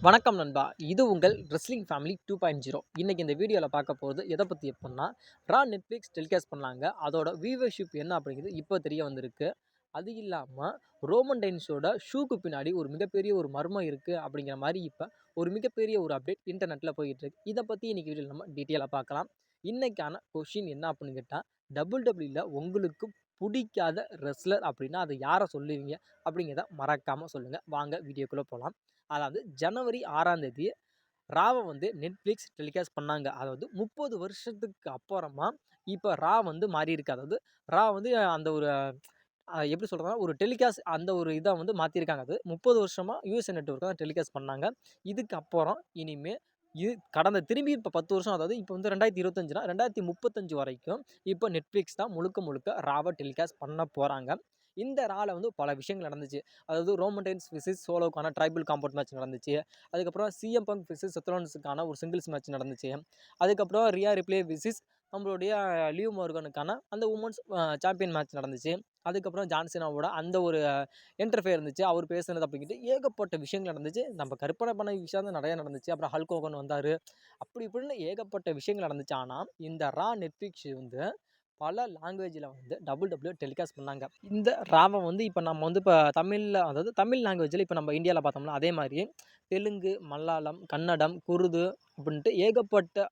வணக்கம் நண்பா. இது உங்கள் ரெஸ்லிங் ஃபேமிலி 2.0. இன்னைக்கு இந்த வீடியோவில் பார்க்க போகிறது எதை பற்றி எப்படின்னா, நெட்ஃப்ளிக்ஸ் டெலிகாஸ்ட் பண்ணாங்க. அதோட வியூவர்ஷிப் என்ன அப்படிங்கிறது இப்போ தெரிய வந்திருக்கு. அது இல்லாமல் ரோமன் டைன்ஸோட ஷூக்கு பின்னாடி ஒரு மிகப்பெரிய ஒரு மர்மம் இருக்குது அப்படிங்கிற மாதிரி இப்போ ஒரு மிகப்பெரிய ஒரு அப்டேட் இன்டர்நெட்டில் போயிட்டு இருக்கு. இதை பற்றி இன்னைக்கு வீடியோவில் நம்ம டீட்டெயிலாக பார்க்கலாம். இன்னைக்கான கொஷின் என்ன அப்படின்னு கேட்டால், டபிள்யூடபிள்யூல உங்களுக்கு பிடிக்காத ரெஸ்லர் அப்படின்னா அதை யாரை சொல்லுவீங்க அப்படிங்கிறத மறக்காமல் சொல்லுங்கள். வாங்க வீடியோக்குள்ளே போகலாம். அதாவது ஜனவரி 6ஆம் தேதி ராவை வந்து நெட்ஃப்ளிக்ஸ் டெலிகாஸ்ட் பண்ணாங்க. அதாவது 30 வருஷத்துக்கு அப்புறமா இப்போ ரா வந்து மாறி இருக்கு. அதாவது ரா வந்து அந்த ஒரு எப்படி சொல்கிறதுனா ஒரு டெலிகாஸ்ட் அந்த ஒரு இதை வந்து மாற்றிருக்காங்க. அது 30 வருஷமாக யூஎஸ்ஏ நெட்வொர்க் தான் டெலிகாஸ்ட் பண்ணாங்க. இதுக்கப்புறம் இனிமேல் இது கடந்த திரும்பி இப்போ 10 வருஷம், அதாவது இப்போ வந்து 2025னா 2035 வரைக்கும் இப்போ நெட்ஃப்ளிக்ஸ் தான் முழுக்க முழுக்க ராவை டெலிகாஸ்ட் பண்ண போகிறாங்க. இந்த ராவில் வந்து பல விஷயங்கள் நடந்துச்சு. அதாவது ரோமன் ரெயின்ஸ் விசஸ் சோலோக்கான ட்ரைபிள் காம்பவுண்ட் மேட்ச் நடந்துச்சு. அதுக்கப்புறம் சிஎம் பங்க் விசஸ் செத் ரோலின்ஸுக்கான ஒரு சிங்கிள்ஸ் மேட்ச் நடந்துச்சு. அதுக்கப்புறம் ரியா ரிப்ளே விசஸ் நம்மளுடைய லிவ் மோர்கனுக்கான அந்த உமன்ஸ் சாம்பியன் மேட்ச் நடந்துச்சு. அதுக்கப்புறம் ஜான்சினாவோட அந்த ஒரு இன்டர்ஃபியர் இருந்துச்சு. அவர் பேசுனது அப்படிங்கிட்டு ஏகப்பட்ட விஷயங்கள் நடந்துச்சு. நம்ம கற்பனை பண்ண விஷயம் தான் நிறையா நடந்துச்சு. அப்புறம் ஹல்க் ஹோகன் வந்தார். அப்படி இப்படின்னு ஏகப்பட்ட விஷயங்கள் நடந்துச்சு. ஆனால் இந்த நெட்ஃப்ளிக்ஸ் வந்து பல லாங்குவேஜில் வந்து டபிள்யூ டெலிகாஸ்ட் பண்ணாங்க. இந்த ராவை வந்து இப்போ நம்ம வந்து இப்போ தமிழில், அதாவது தமிழ் லாங்குவேஜில் இப்போ நம்ம இந்தியாவில் பார்த்தோம்னா அதே மாதிரி தெலுங்கு, மலையாளம், கன்னடம், குருது அப்படின்ட்டு ஏகப்பட்ட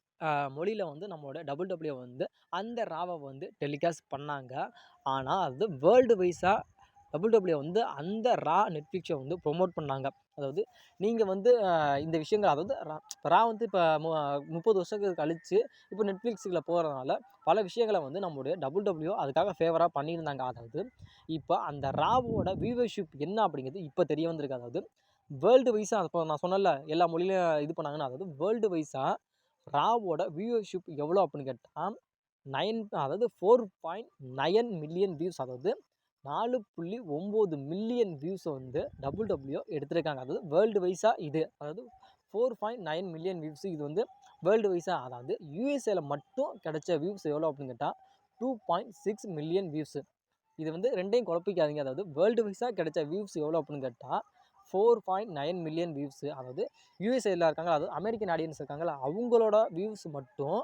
மொழியில் வந்து நம்மளோட டபிள்யூ வந்து அந்த ராவை வந்து டெலிகாஸ்ட் பண்ணாங்க. ஆனால் அது வேர்ல்டு வைஸாக டபிள்யூ வந்து அந்த நெட்ஃப்ளிக்ஸை வந்து ப்ரொமோட் பண்ணாங்க. அதாவது நீங்கள் வந்து இந்த விஷயங்கள், அதாவது வந்து இப்போ 30 வருஷத்துக்கு கழித்து இப்போ நெட்ஃப்ளிக்ஸில் போகிறதுனால பல விஷயங்களை வந்து நம்மளுடைய டபிள்யூ அதுக்காக ஃபேவராக பண்ணியிருந்தாங்க. அதாவது இப்போ அந்த ராவோட வியூவர்ஷிப் என்ன அப்படிங்கிறது இப்போ தெரிய வந்திருக்கு. அதாவது வேர்ல்டு வைஸாக இப்போ நான் சொன்னல எல்லா மொழியிலும் இது பண்ணாங்கன்னா, அதாவது வேர்ல்டு வைஸாக ராவோட வியூவர்ஷிப் எவ்வளோ அப்படின்னு கேட்டால் 4.9 மில்லியன் வியூஸ், அதாவது 4.9 மில்லியன் வியூஸை வந்து டபிள்யூ எடுத்திருக்காங்க. அதாவது வேர்ல்டு வைஸாக இது, அதாவது 4.9 மில்லியன் வியூஸ் இது வந்து வேர்ல்டு வைஸாக. அதாவது யூஎஸ்ஏல மட்டும் கிடைச்ச வியூஸ் எவ்வளோ அப்படின்னு கேட்டால் 2.6 மில்லியன் வியூஸு. இது வந்து ரெண்டையும் குழப்பிக்காதீங்க. அதாவது வேர்ல்டு வைஸாக கிடைச்ச வியூஸ் எவ்வளோ அப்படின்னு கேட்டால் 4.9 மில்லியன் வியூஸு. அதாவது யூஎஸ்ஏல இருக்காங்க, அதாவது அமெரிக்கன் ஆடியன்ஸ் இருக்காங்களா, அவங்களோட வியூஸ் மட்டும்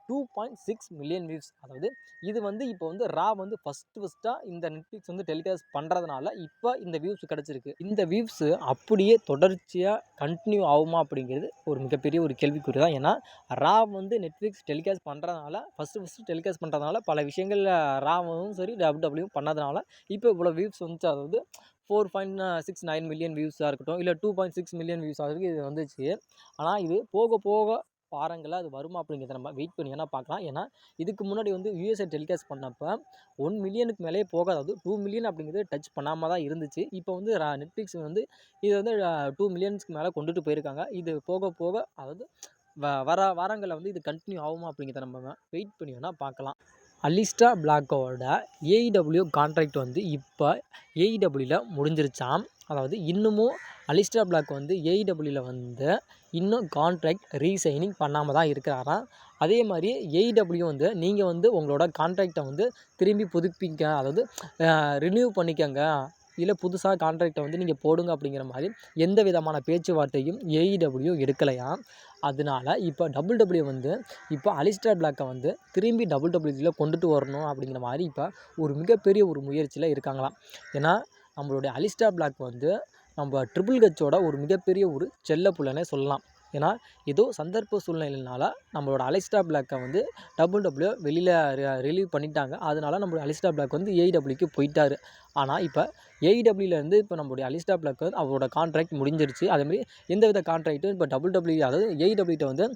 2.6 மில்லியன் வியூஸ். அதாவது இது வந்து இப்போ வந்து வந்து ஃபஸ்ட்டாக இந்த நெட்ஃப்ளிக்ஸ் வந்து டெலிகாஸ்ட் பண்ணுறதுனால இப்போ இந்த வியூஸ் கிடச்சிருக்கு. இந்த வியூஸு அப்படியே தொடர்ச்சியாக கண்டினியூ ஆகுமா அப்படிங்கிறது ஒரு மிகப்பெரிய ஒரு கேள்விக்குறி தான். ஏன்னா வந்து நெட்ஃப்ளிக்ஸ் டெலிகாஸ்ட் பண்ணுறதுனால ஃபஸ்ட்டு டெலிகாஸ்ட் பண்ணுறதுனால பல விஷயங்கள் ராவும் சரி டபிள்யூ பண்ணதுனால இப்போ இவ்வளோ வியூஸ் வந்துச்சு. அதாவது 4.69 மில்லியன் வியூஸாக இருக்கட்டும், இல்லை 2.6 மில்லியன் வியூஸ் ஆகுது இது வந்துச்சு. ஆனால் இது போக போக வாரங்களில் அது வருமா அப்படிங்கிறத நம்ம வெயிட் பண்ணி வேணால் பார்க்கலாம். ஏன்னா இதுக்கு முன்னாடி வந்து யூஎஸ்ஏ டெலிகாஸ்ட் பண்ணப்போ 1 மில்லியனுக்கு மேலே போகாது, அதாவது 2 மில்லியன் அப்படிங்கிறது டச் பண்ணாமல் தான் இருந்துச்சு. இப்போ வந்து நெட்ஃப்ளிக்ஸ் வந்து இது வந்து 2 மில்லியன்ஸ்க்கு மேலே கொண்டுட்டு போயிருக்காங்க. இது போக போக, அதாவது வர வாரங்களில் வந்து இது கண்டினியூ ஆகுமா அப்படிங்கிறத நம்ம வெயிட் பண்ணி வேணால் பார்க்கலாம். அலிஸ்டா பிளாக்கோட ஏஇடபிள்யூ கான்ட்ராக்ட் வந்து இப்போ ஏஇடபிள்யூவில் முடிஞ்சிருச்சாம். அதாவது இன்னமும் அலிஸ்டா பிளாக் வந்து ஏஇடபிள்யூவில் வந்து இன்னும் கான்ட்ராக்ட் ரீசைனிங் பண்ணாமல் தான் இருக்கிறாராம். அதே மாதிரி ஏஇடபிள்யூ வந்து நீங்கள் வந்து உங்களோட கான்ட்ராக்டை வந்து திரும்பி புதுப்பிக்க, அதாவது ரினியூ பண்ணிக்கங்க, இல்லை புதுசாக கான்ட்ராக்டை வந்து நீங்கள் போடுங்க அப்படிங்கிற மாதிரி எந்த விதமான பேச்சுவார்த்தையும் ஏஇடபிள்யூ எடுக்கலையாம். அதனால இப்போ டபிள்யூ வந்து இப்போ அலிஸ்டர் பிளாக்கை வந்து திரும்பி டபிள்யூவில் கொண்டுட்டு வரணும் அப்படிங்கிற மாதிரி இப்போ ஒரு மிகப்பெரிய ஒரு முயற்சியில் இருக்காங்களாம். ஏன்னா நம்மளுடைய அலிஸ்டர் பிளாக் வந்து நம்ம ட்ரிபிள் ஹெச்சோட ஒரு மிகப்பெரிய ஒரு செல்ல புள்ளனே சொல்லலாம். ஏன்னா ஏதோ சந்தர்ப்ப சூழ்நிலையினால நம்மளோட அலிஸ்டர் பிளாக்கை வந்து டபிள்யூ வெளியில் ரிலீவ் பண்ணிட்டாங்க. அதனால நம்மளோட அலிஸ்டர் பிளாக் வந்து ஏஇடபிள்யூக்கு போயிட்டார். ஆனால் இப்போ ஏஇடபிள்யூலேருந்து இப்போ நம்மளுடைய அலிஸ்டர் பிளாக் வந்து அவரோட கான்ட்ராக்ட் முடிஞ்சிருச்சு. அதேமாதிரி எந்தவித கான்ட்ராக்ட்டும் இப்போ டபிள்யூ, அதாவது ஏஇடபிள்யூட்ட வந்து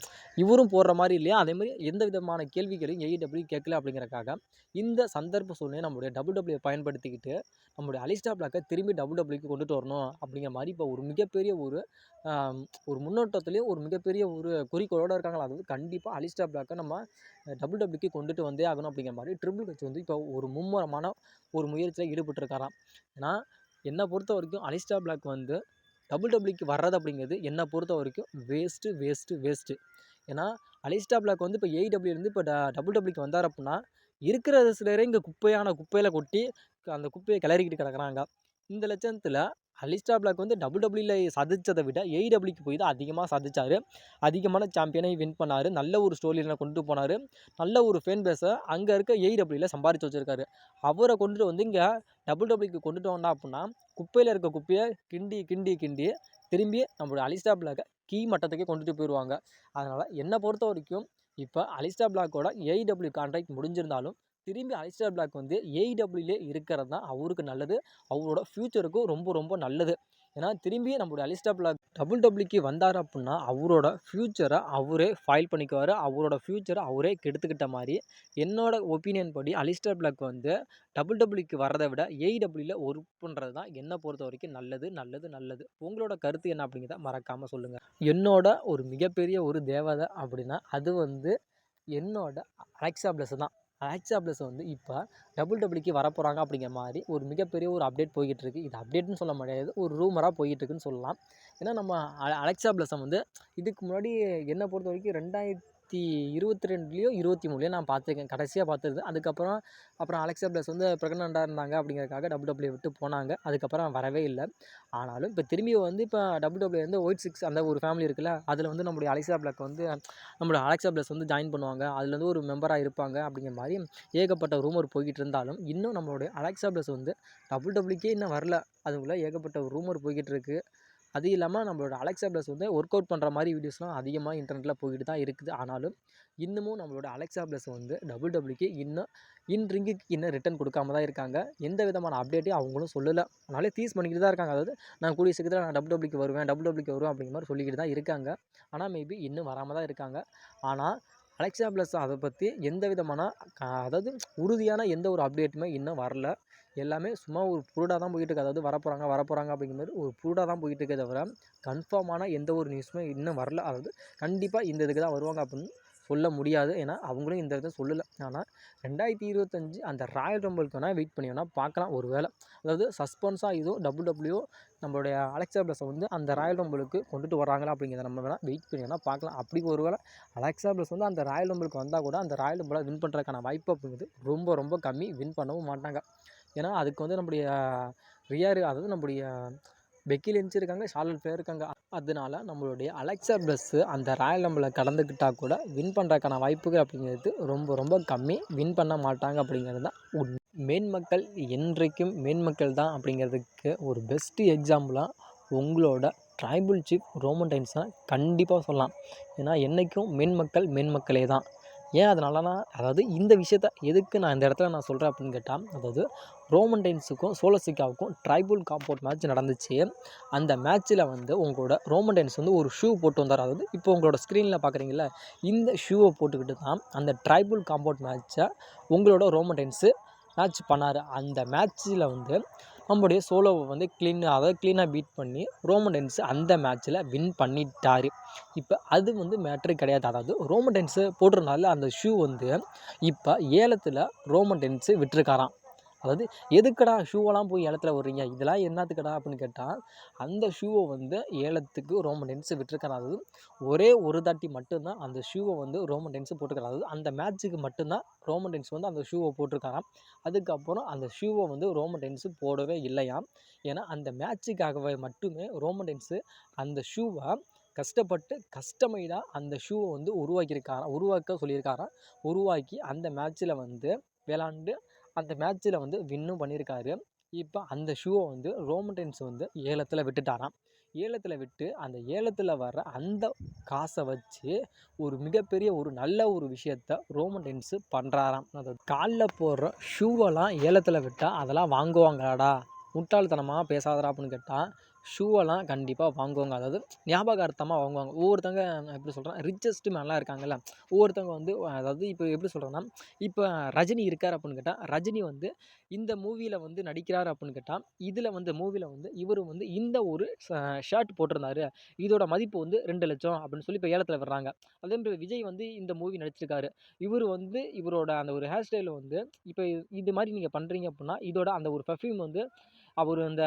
இவரும் போடுற மாதிரி இல்லையா, அதேமாதிரி எந்த விதமான கேள்விகளையும் ஏஇடபிள்யூ கேட்கல. அப்படிங்கிறக்காக இந்த சந்தர்ப்ப சூழ்நிலை நம்மளுடைய டபிள்யூ பயன்படுத்திக்கிட்டு நம்மளுடைய அலிஸ்டர் பிளாக்கை திரும்பி டபிள்யூக்கு கொண்டுட்டு வரணும் அப்படிங்கிற மாதிரி இப்போ ஒரு மிகப்பெரிய ஒரு முன்னோட்டத்துலேயும் ஒரு மிகப்பெரிய ஒரு குறிக்கோளோடு இருக்காங்களா. அதாவது கண்டிப்பாக அலிஸ்டர் பிளாக்கை நம்ம டபிள்யூக்கு கொண்டுட்டு வந்தே ஆகணும் அப்படிங்கிற மாதிரி ட்ரிபிள் ஹெச் வந்து இப்போ ஒரு மும்முரமான ஒரு முயற்சியில் ஈடுபட்டிருக்காராம். ஏன்னா என்னை பொறுத்த வரைக்கும் அலிஸ்டர் பிளாக் வந்து டபிள்யூக்கு வர்றது அப்படிங்கிறது என்னை பொறுத்த வரைக்கும் வேஸ்ட்டு. ஏன்னா அலிஸ்டர் பிளாக் வந்து இப்போ ஏஇடபிள்யூலேருந்து இப்போ டபிள்யூக்கு வந்தார் அப்படின்னா இருக்கிற சிலரே இங்கே குப்பையில் கொட்டி அந்த குப்பையை கிளறிக்கிட்டு கிடக்குறாங்க. இந்த லட்சத்தில் அலிஸ்டா பிளாக் வந்து WWE சாதிச்சதை விட AEWக்கு போய் தான் அதிகமாக சாதிச்சார். அதிகமான சாம்பியனை வின் பண்ணார். நல்ல ஒரு ஸ்டோரி லைனை கொண்டு போனார். நல்ல ஒரு ஃபேன் பேஸை அங்கே இருக்க AEWல சம்பாரித்து வச்சுருக்காரு. அவரை கொண்டுட்டு வந்து இங்கே WWEக்கு கொண்டுட்டு வந்தோம் அப்படின்னா குப்பையில் இருக்க குப்பையை கிண்டி கிண்டி கிண்டி திரும்பி நம்மளோட அலிஸ்டா பிளாக்கை கீ மட்டத்துக்கே கொண்டுட்டு போயிடுவாங்க. அதனால் என்னை பொறுத்த வரைக்கும் இப்போ அலிஸ்டா பிளாக்கோட AEW கான்ட்ராக்ட் முடிஞ்சிருந்தாலும் திரும்பி அலிஸ்டா பிளாக் வந்து AEWலே இருக்கிறது தான் அவருக்கு நல்லது. அவரோட ஃப்யூச்சருக்கும் ரொம்ப ரொம்ப நல்லது. ஏன்னா திரும்பி நம்மளுடைய அலிஸ்டா பிளாக் WWE வந்தார் அப்படின்னா அவரோட ஃப்யூச்சரை அவரே ஃபைல் பண்ணிக்குவார். அவரோட ஃப்யூச்சரை அவரே கெடுத்துக்கிட்ட மாதிரி என்னோட ஒப்பீனியன் படி அலிஸ்டா பிளாக் வந்து WWE வர்றதை விட AEWல ஒர்க் பண்ணுறது தான் என்னை பொறுத்த வரைக்கும் நல்லது நல்லது நல்லது. உங்களோட கருத்து என்ன அப்படிங்கிறத மறக்காமல் சொல்லுங்கள். என்னோட ஒரு மிகப்பெரிய ஒரு தேவதை அப்படின்னா அது வந்து என்னோட அலெக்சா பிளஸ் தான். அலெக்சா பிளஸ் வந்து இப்போ WWEக்கு வரப்போகிறாங்க அப்படிங்கிற மாதிரி ஒரு மிகப்பெரிய ஒரு அப்டேட் போய்கிட்டு இருக்குது. இது அப்டேட்னு சொல்ல முடியாது, ஒரு ரூமராக போய்கிட்டு இருக்குன்னு சொல்லலாம். ஏன்னா நம்ம அலெக்சா பிளஸை வந்து இதுக்கு முன்னாடி என்னை பொறுத்த வரைக்கும் 2022லையோ 23லையோ நான் பார்த்துருக்கேன், கடைசியாக பார்த்துருது. அப்புறம் அலெக்சா பிளஸ் வந்து ப்ரெக்னெண்ட்டாக இருந்தாங்க அப்படிங்கிறதுக்காக WWE விட்டு போனாங்க. அதுக்கப்புறம் வரவே இல்லை. ஆனாலும் இப்போ திரும்பி வந்து இப்போ WWE வந்து ஒயிட் சிக்ஸ் அந்த ஒரு ஃபேமிலி இருக்குல்ல, அதில் வந்து நம்மளுடைய அலெக்சா பிளாக் வந்து நம்மளோட அலெக்சா பிளஸ் வந்து ஜாயின் பண்ணுவாங்க. அதுலேருந்து ஒரு மெம்பராக இருப்பாங்க அப்படிங்கிற மாதிரி ஏகப்பட்ட ரூமர் போய்கிட்டு இருந்தாலும் இன்னும் நம்மளுடைய அலெக்சா பிளஸ் வந்து WWEக்கே இன்னும் வரல. அதுக்குள்ளே ஏகப்பட்ட ரூமர் போய்கிட்டு இருக்குது. அது இல்லாமல் நம்மளோட அலெக்சா பிளஸ் வந்து ஒர்க் அவுட் பண்ணுற மாதிரி வீடியோஸ்லாம் அதிகமாக இன்டர்நெட்டில் போய்கிட்டு தான் இருக்குது. ஆனாலும் இன்னமும் நம்மளோட அலெக்சா பிளஸ் வந்து WWEக்கு இன்னும் ரிங்குக்கு இன்னும் ரிட்டன் கொடுக்காம தான் இருக்காங்க. எந்த விதமான அப்டேட்டையும் அவங்களும் சொல்லலை. அதனாலே டீஸ் பண்ணிக்கிட்டு தான் இருக்காங்க. அதாவது நான் கூடிய சீக்கிரத்தில் நான் WWEக்கு வருவேன் அப்படிங்கிற மாதிரி சொல்லிக்கிட்டு தான் இருக்காங்க. ஆனால் மேபி இன்னும் வராமல் தான் இருக்காங்க. ஆனால் அலெக்சா பிளஸ் அதை பற்றி எந்த விதமான அதாவது உறுதியான எந்த ஒரு அப்டேட்டுமே இன்னும் வரல. எல்லாமே சும்மா ஒரு புருடாக தான் போயிட்டு இருக்குது. அதாவது வரப்போகிறாங்க அப்படிங்கிற மாதிரி ஒரு புருடாக தான் போயிட்டு இருக்கே தவிர கன்ஃபார்மான எந்த ஒரு நியூஸுமே இன்னும் வரல. அதாவது கண்டிப்பாக இந்த இதுக்கு தான் வருவாங்க அப்படின்னு சொல்ல முடியாது. ஏன்னா அவங்களும் இந்த இதை சொல்லலை. ஆனால் 2025 அந்த ராயல் ரம்பிளுக்கு வேணால் வெயிட் பண்ணி வேணால் பார்க்கலாம். ஒரு வேளை அதாவது சஸ்பென்ஸாக இதுவும் WWE நம்மளுடைய அலெக்சா பிளஸை வந்து அந்த ராயல் ரம்பிளுக்கு கொண்டுட்டு வராங்களா அப்படிங்கிறத நம்ம வேணால் வெயிட் பண்ணி வேணால் பார்க்கலாம். அப்படி ஒரு வேளை அலெக்சா பிளஸ் வந்து அந்த ராயல் ரம்பிளுக்கு வந்தால் கூட அந்த ராயல் ரம்பிளை வின் பண்ணுறதுக்கான வாய்ப்பு அப்படிங்கிறது ரொம்ப ரொம்ப கம்மி. வின் பண்ணவும் மாட்டாங்க. ஏன்னா அதுக்கு வந்து நம்முடைய அதாவது நம்முடைய பெக்கி லிஞ்ச் இருக்காங்க, சார்லட் ஃப்ளேர் இருக்காங்க. அதனால நம்மளுடைய அலெக்சா பிளஸ்ஸு அந்த ராயல் ரம்பிளில் கலந்துக்கிட்டால் கூட வின் பண்ணுறதுக்கான வாய்ப்புகள் அப்படிங்கிறது ரொம்ப ரொம்ப கம்மி. வின் பண்ண மாட்டாங்க அப்படிங்கிறது தான் உண்மை. மேன்மக்கள் என்றைக்கும் மேன்மக்கள் தான் அப்படிங்கிறதுக்கு ஒரு பெஸ்ட்டு எக்ஸாம்பிளாக உங்களோட ட்ரைபல் சீஃப் ரோமன் ரெயின்ஸ் தான் கண்டிப்பாக சொல்லலாம். ஏன்னா என்றைக்கும் மேன்மக்களே தான். ஏன் அதனாலனா அதாவது இந்த விஷயத்த எதுக்கு நான் இந்த இடத்துல நான் சொல்கிறேன் அப்படின்னு கேட்டால், அதாவது ரோமன் ரெயின்ஸுக்கும் சோலோ சிக்காவுக்கும் ட்ரைபல் காம்பவுண்ட் மேட்ச் நடந்துச்சு. அந்த மேட்ச்சில் வந்து உங்களோட ரோமன் ரெயின்ஸ் வந்து ஒரு ஷூ போட்டு வந்தார். அதாவது இப்போ உங்களோட ஸ்க்ரீனில் பார்க்குறீங்களா, இந்த ஷூவை போட்டுக்கிட்டு தான் அந்த ட்ரைபல் காம்பவுண்ட் மேட்ச்சை உங்களோட ரோமன் ரெயின்ஸு மேட்ச் பண்ணார். அந்த மேட்ச்சில் வந்து நம்முடைய சோலோவை வந்து க்ளீனாக பீட் பண்ணி ரோமன் ரெயின்ஸ் அந்த மேட்ச்சில் வின் பண்ணிட்டார். இப்போ அது வந்து மேட்ரு கிடையாது. அதாவது ரோமன் ரெயின்ஸு போட்டிருந்தால அந்த ஷூ வந்து இப்போ ஏலத்தில் ரோமன் ரெயின்ஸு விட்டுருக்காராம். அதாவது எதுக்குடா ஷூவெல்லாம் போய் ஏலத்தில் விட்றீங்க, இதெல்லாம் என்னத்துக்குடா அப்படின்னு கேட்டால், அந்த ஷூவை வந்து ஏலத்துக்கு ரோமன் ரெயின்ஸ் விட்டுருக்காரு. அதாவது ஒரே ஒரு தாட்டி மட்டும்தான் அந்த ஷூவை வந்து ரோமன் ரெயின்ஸ் போட்டுருக்காரு. அதாவது அந்த மேட்ச்சுக்கு மட்டும்தான் ரோமன் ரெயின்ஸ் வந்து அந்த ஷூவை போட்டிருக்காராம். அதுக்கப்புறம் அந்த ஷூவை வந்து ரோமன் ரெயின்ஸு போடவே இல்லையாம். ஏன்னா அந்த மேட்ச்சுக்காகவே மட்டுமே ரோமன் ரெயின்ஸு அந்த ஷூவை கஷ்டப்பட்டு கஸ்டமைடாக அந்த ஷூவை வந்து உருவாக்க சொல்லியிருக்காராம். உருவாக்கி அந்த மேட்ச்சில் வந்து விளாண்டு அந்த மேட்ச்சில் வந்து வின்னும் பண்ணியிருக்காரு. இப்போ அந்த ஷூவை வந்து ரோமன் ரெயின்ஸ் வந்து ஏலத்தில் விட்டுட்டாராம். ஏலத்தில் விட்டு அந்த ஏலத்தில் வர அந்த காசை வச்சு ஒரு மிகப்பெரிய ஒரு நல்ல ஒரு விஷயத்த ரோமன் ரெயின்ஸு பண்ணுறாராம். அதாவது காலில் போடுற ஷூவெல்லாம் ஏலத்தில் விட்டால் அதெல்லாம் வாங்குவாங்களாடா, முட்டாள்தனமாக பேசாதடா அப்படின்னு கேட்டால் ஷூவெல்லாம் கண்டிப்பாக வாங்குவாங்க. அதாவது ஞாபகார்த்தமாக வாங்குவாங்க. ஒவ்வொருத்தங்க எப்படி சொல்கிறேன், ரிச்சஸ்ட்டு மேன்லாம் இருக்காங்கல்ல, ஒவ்வொருத்தவங்க வந்து அதாவது இப்போ எப்படி சொல்கிறேன்னா, இப்போ ரஜினி இருக்கார் அப்படின்னு கேட்டால் ரஜினி வந்து இந்த மூவியில் வந்து நடிக்கிறார் அப்படின்னு கேட்டால் இதில் வந்து மூவியில் வந்து இவர் வந்து இந்த ஒரு ஷர்ட் போட்டிருந்தாரு, இதோட மதிப்பு வந்து 2 லட்சம் அப்படின்னு சொல்லி இப்போ ஏலத்தில் விடுறாங்க. அதே மாதிரி விஜய் வந்து இந்த மூவி நடிச்சிருக்காரு, இவர் வந்து இவரோட அந்த ஒரு ஹேர் ஸ்டைலை வந்து இப்போ இது மாதிரி நீங்கள் பண்ணுறீங்க அப்படின்னா இதோட அந்த ஒரு பெர்ஃப்யூம் வந்து அவர் அந்த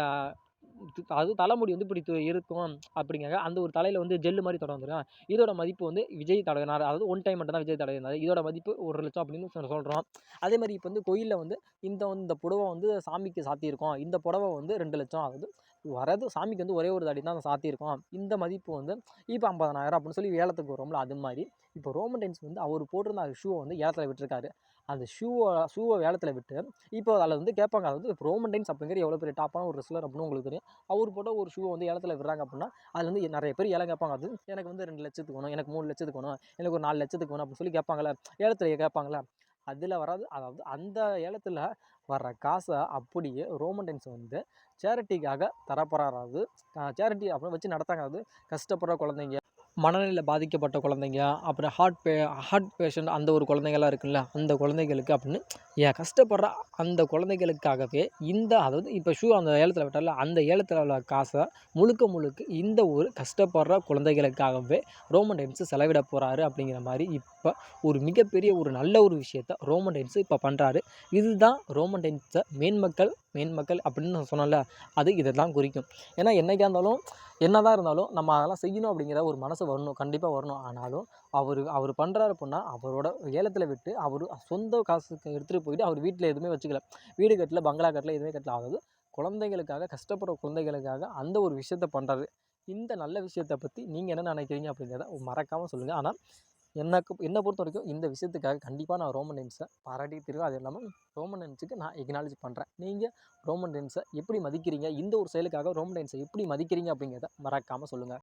அது தலைமுடி வந்து இப்படி இருக்கும் அப்படிங்காங்க. அந்த ஒரு தலையில் வந்து ஜெல்லு மாதிரி வந்துடும், இதோட மதிப்பு வந்து விஜய் தடவினார், அதாவது ஒன் டைம் மட்டும் தான் விஜய் தடவினார், இதோட மதிப்பு 1 லட்சம் அப்படின்னு சொல்கிறோம். அதே மாதிரி இப்போ வந்து கோயிலில் வந்து இந்த புடவை வந்து சாமிக்கு சாத்தியிருக்கோம், இந்த புடவை வந்து 2 லட்சம், அதாவது வரது சாமிக்கு வந்து ஒரே ஒரு தாடி தான் சாத்தியிருக்கோம். இந்த மதிப்பு வந்து இப்போ 50,000 அப்படின்னு சொல்லி ஏலத்துக்கு வரோம்ல, அது மாரி இப்போ ரோமன் ரெயின்ஸ் வந்து அவர் போட்டிருந்த அந்த ஷூவை வந்து ஏலத்துல விட்டுருக்காரு. அந்த ஷூவை ஏலத்துல விட்டு, இப்போ அதில வந்து கேட்பாங்க. அதாவது ரோமன் ரெயின்ஸ் அப்படிங்கிற எவ்வளோ பெரிய டாப்பான ஒரு ரெஸ்லர் அப்படின்னு உங்களுக்கு தெரியும். அவர் போட்ட ஒரு ஷூவை வந்து ஏலத்துல விடுறாங்க அப்படின்னா, அதில வந்து நிறைய பேர் ஏலம் கேட்பாங்க. அது எனக்கு வந்து 2,00,000க்கு வேணும், எனக்கு 3,00,000க்கு வேணும், எனக்கு ஒரு 4,00,000க்கு வேணும் அப்படின்னு சொல்லி கேட்பாங்கல்ல, ஏலத்துல கேட்பாங்கல்ல. அதில வராது. அதாவது அந்த ஏலத்துல வர்ற காசை அப்படியே ரோமன் ரெயின்ஸ் வந்து சேரிட்டிக்காக தரப்போறாரு. அதாவது சேரிட்டி அப்படின்னு வச்சு நடத்தாங்க. அதாவது கஷ்டப்படுற குழந்தைங்க, மனநிலையில் பாதிக்கப்பட்ட குழந்தைங்க, அப்புறம் ஹார்ட் பேஷண்ட் அந்த ஒரு குழந்தைங்கள்லாம் இருக்குல்ல, அந்த குழந்தைகளுக்கு அப்படின்னு கஷ்டப்படுற அந்த குழந்தைகளுக்காகவே அதாவது இப்போ ஷூ அந்த ஏலத்தில் விட்டால, அந்த ஏலத்தில் உள்ள காசை முழுக்க இந்த ஒரு கஷ்டப்படுற குழந்தைகளுக்காகவே ரோமன் ரெயின்ஸ் செலவிட போகிறாரு அப்படிங்கிற மாதிரி இப்போ ஒரு மிகப்பெரிய ஒரு நல்ல ஒரு விஷயத்த ரோமன் ரெயின்ஸ் இப்போ பண்ணுறாரு. இதுதான் ரோமன் ரெயின்ஸை மேன்மக்கள் அப்படின்னு நான் சொன்னேன்ல, அது இதை தான் குறிக்கும். ஏன்னா என்னைக்கா இருந்தாலும் என்னதான் இருந்தாலும் நம்ம அதெல்லாம் செய்யணும் அப்படிங்கிற ஒரு மனசு வரணும், கண்டிப்பாக வரணும். ஆனாலும் அவர் பண்ணுறாரு அப்படின்னா, அவரோட ஏலத்தில் விட்டு அவர் சொந்த காசுக்கு எடுத்துகிட்டு போயிட்டு அவர் வீட்டில் எதுவுமே வச்சுக்கல, வீடு கட்டல, பங்களா கட்டல, எதுவுமே கட்டல. அதாவது குழந்தைகளுக்காக, கஷ்டப்படுற குழந்தைகளுக்காக அந்த ஒரு விஷயத்த பண்ணுறாரு. இந்த நல்ல விஷயத்தை பற்றி நீங்கள் என்ன நினைக்கிறீங்க அப்படிங்கிறத மறக்காமல் சொல்லுங்கள். ஆனால் என்னை பொறுத்த வரைக்கும் இந்த விஷயத்துக்காக கண்டிப்பாக நான் ரோமன் ரெயின்ஸை பாராட்டி திருவேன். அது இல்லாமல் ரோமன் ரெயின்ஸுக்கு நான் எக்னாலஜ் பண்ணுறேன். நீங்கள் ரோமன் ரெயின்ஸை எப்படி மதிக்கிறீங்க? இந்த ஒரு செயலுக்காக ரோமன் ரெயின்ஸை எப்படி மதிக்கிறீங்க அப்படிங்கிறத மறக்காமல் சொல்லுங்கள்.